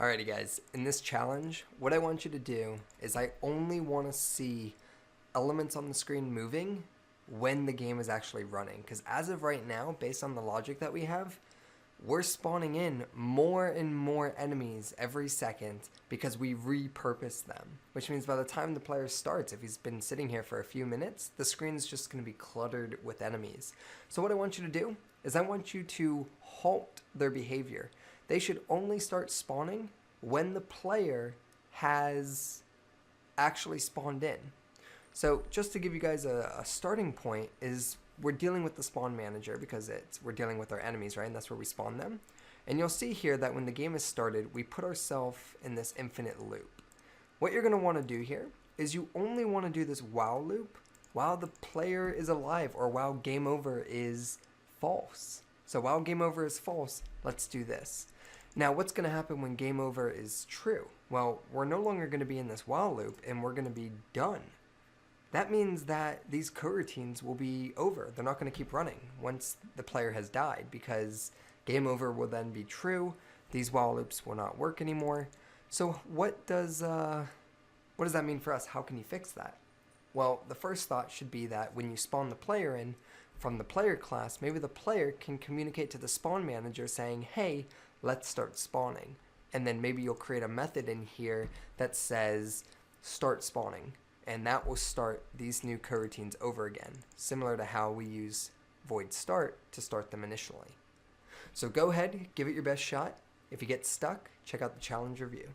Alrighty guys, in this challenge, what I want you to do is I only want to see elements on the screen moving when the game is actually running. Because as of right now, based on the logic that we have, we're spawning in more and more enemies every second because we repurpose them. Which means by the time the player starts, if he's been sitting here for a few minutes, the screen's just going to be cluttered with enemies. So what I want you to do is I want you to halt their behavior. They should only start spawning when the player has actually spawned in. So just to give you guys a starting point is we're dealing with the spawn manager because we're dealing with our enemies, right? And that's where we spawn them. And you'll see here that when the game is started, we put ourselves in this infinite loop. What you're going to want to do here is you only want to do this while loop while the player is alive or while game over is false. So while game over is false, let's do this. Now, what's going to happen when game over is true? Well, we're no longer going to be in this while loop, and we're going to be done. That means that these coroutines will be over. They're not going to keep running once the player has died, because game over will then be true. These while loops will not work anymore. So what does that mean for us? How can you fix that? Well, the first thought should be that when you spawn the player in from the player class, maybe the player can communicate to the spawn manager saying, hey, let's start spawning. And then maybe you'll create a method in here that says start spawning. And that will start these new coroutines over again, similar to how we use void start to start them initially. So go ahead, give it your best shot. If you get stuck, check out the challenge review.